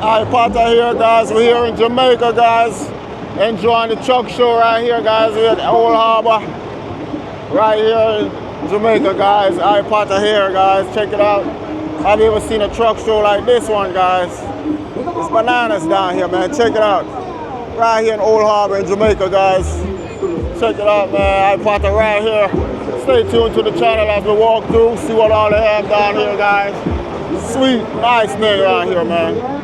Hi, Potter here, guys. We're here in Jamaica, guys. Enjoying the truck show right here, guys. We're at Old Harbor, right here in Jamaica, guys. Hi, Potter here, guys. Check it out. Have you ever seen a truck show like this one, guys? It's bananas down here, man. Check it out. Right here in Old Harbor in Jamaica, guys. Check it out, man. Hi, Potter right here. Stay tuned to the channel as we walk through, see what all they have down here, guys. Sweet, nice thing around here, man.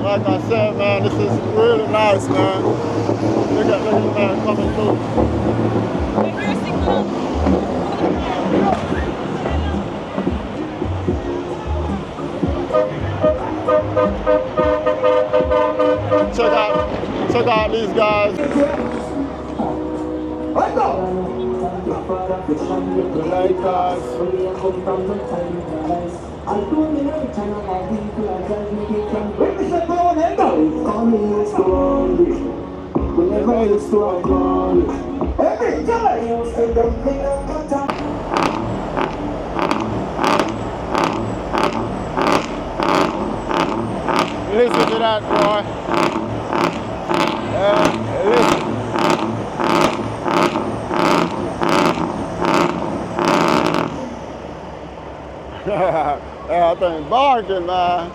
Like I said, man, this is really nice, man. Look at the man coming through. Check out these guys. Let's go. Like guys. Listen to that, boy. Listen. Yeah, I think barking, man.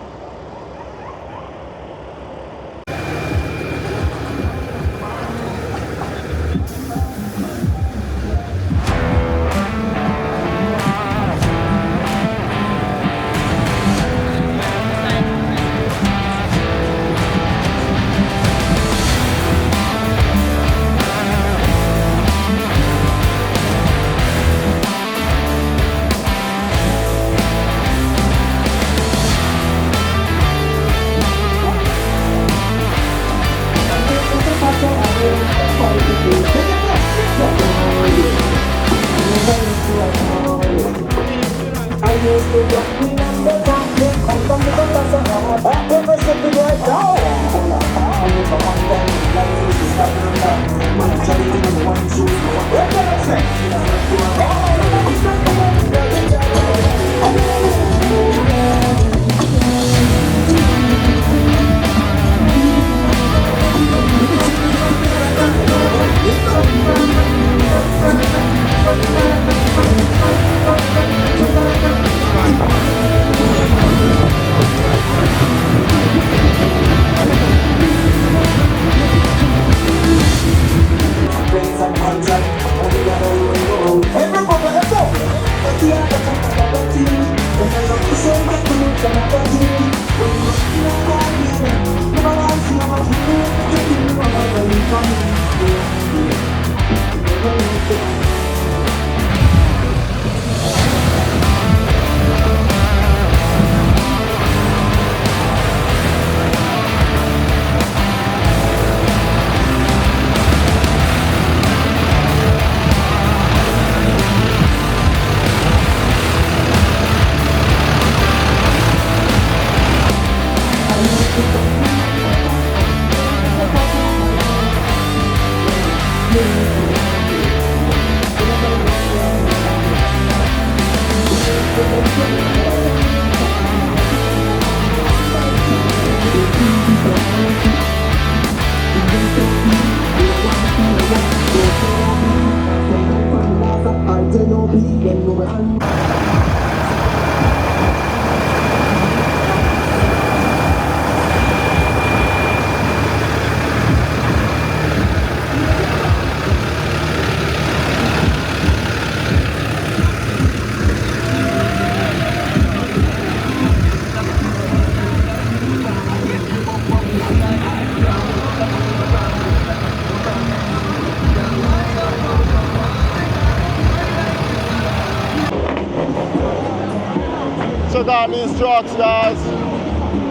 Check out these trucks, guys.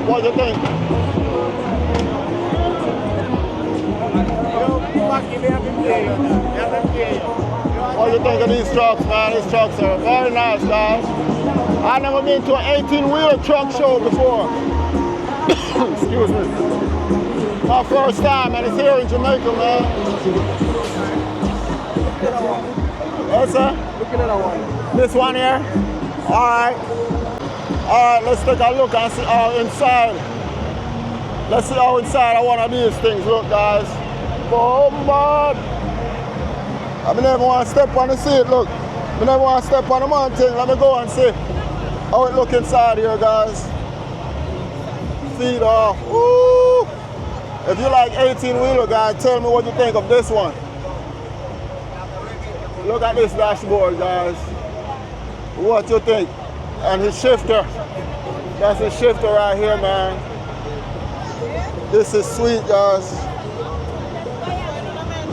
What do you think? What do you think of these trucks, man? These trucks are very nice, guys. I've never been to an 18-wheel truck show before. Excuse me. My first time, and it's here in Jamaica, man. Yes, sir? Looking at that one. This one here? All right. Alright, let's take a look and see how inside. Let's see how inside one of these things look, guys. Boom, boom. I never want to step on the seat, look. I never want to step on the mountain. Let me go and see how it look inside here, guys. Feet off. Woo! If you like 18-wheeler, guys, tell me what you think of this one. Look at this dashboard, guys. What you think? And his shifter. That's his shifter right here, man. This is sweet, guys.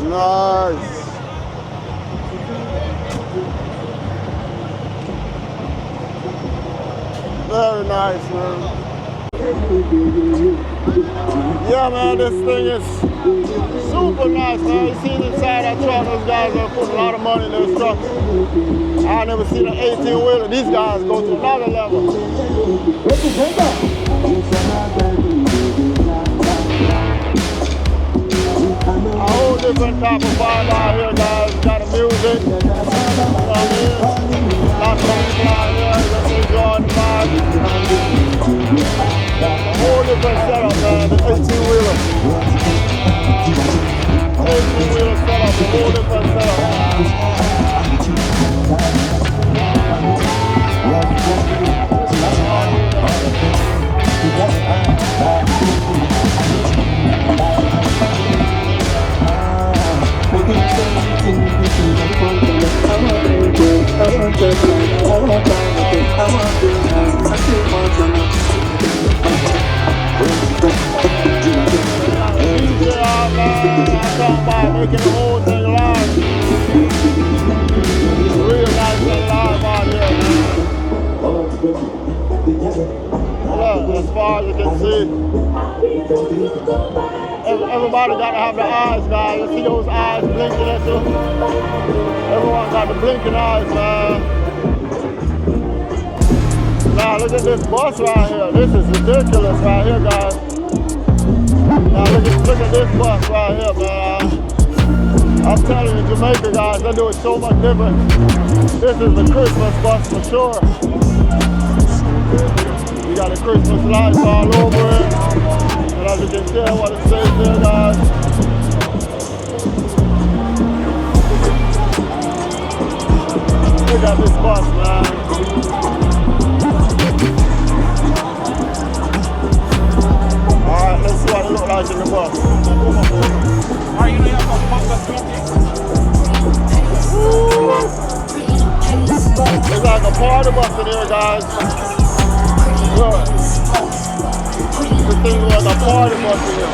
Nice. Very nice, man. Yeah, man, this thing is super nice, man. You see inside that truck, those guys are putting a lot of money in those trucks. I never seen an 18-wheeler. These guys go to another level. A whole different type of vibe out here, guys. Got the music. You know what I mean? Lots of people out here just enjoying the vibe. A whole different setup, man. The 18-wheeler. 18-wheeler setup, a whole different setup. Making the whole thing live. Real nice and live out here, man. Look, as far as you can see, everybody got to have their eyes, guys. You see those eyes blinking at you? Everyone got the blinking eyes, man. Now look at this bus right here. This is ridiculous right here, guys. Now look at this bus right here, man. I'm telling you, Jamaica, guys, they do it so much different. This is the Christmas bus for sure. You got the Christmas lights all over it. And as you can tell what it says there, guys. Look at this bus, man. Alright, let's see what it looks like in the bus. It's like a party bus in here, guys. Look. This thing is like a party bus in here.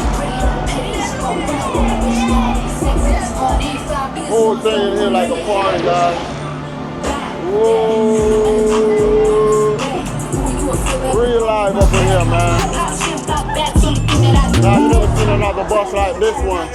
Whole thing in here like a party, guys. Whoa. Real live up in here, man. Now you never seen another bus like this one.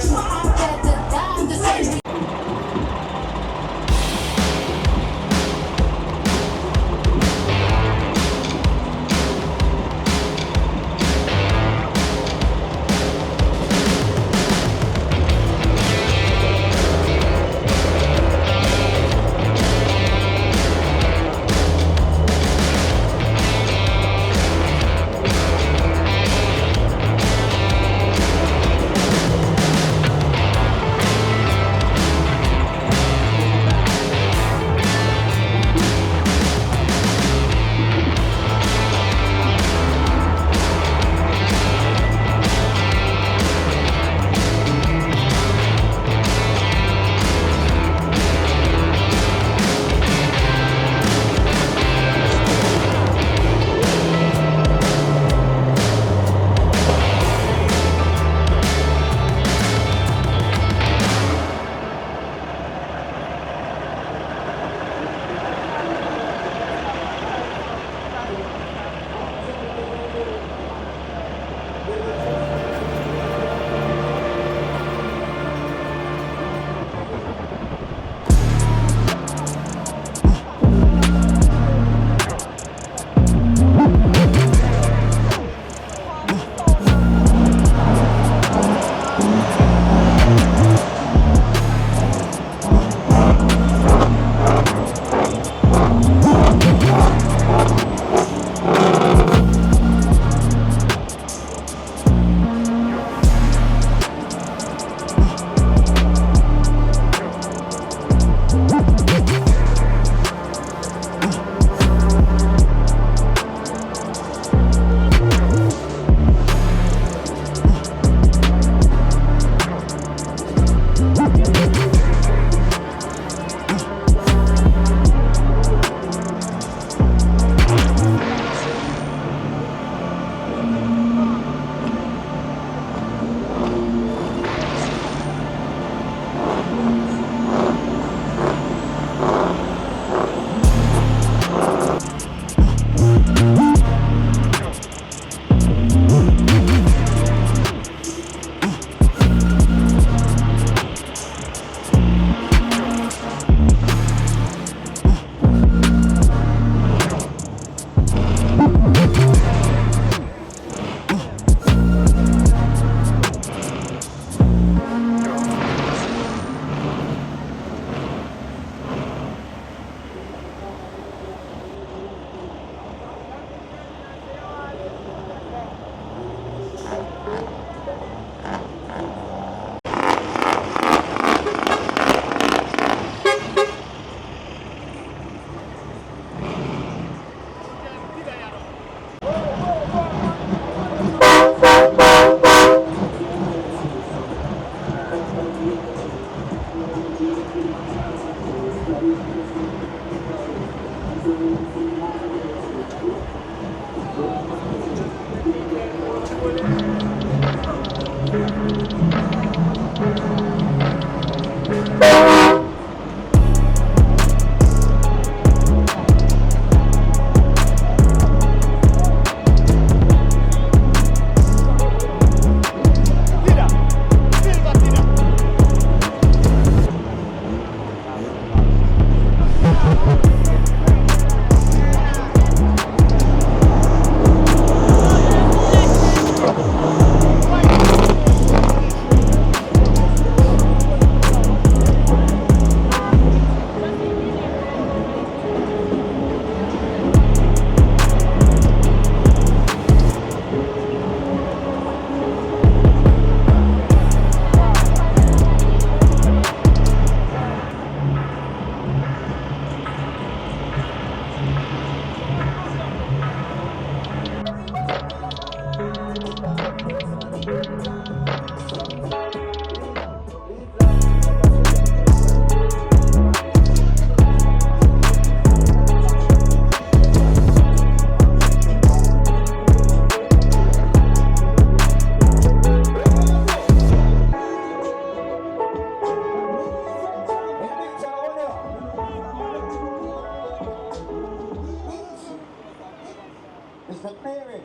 Mr. Mary,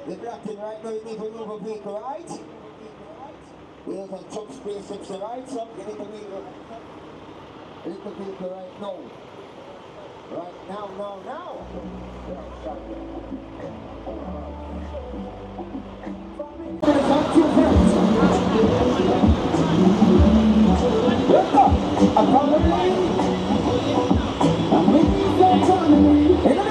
you're blocking right now, you need to move a vehicle, right? You can chop space 6 right, so you need to move a little vehicle right now. Right now. In the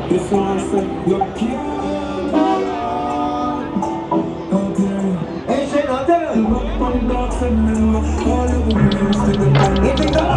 This one said, you're cute. Hey, shit, I'll tell you. All the women stick it on. If you don't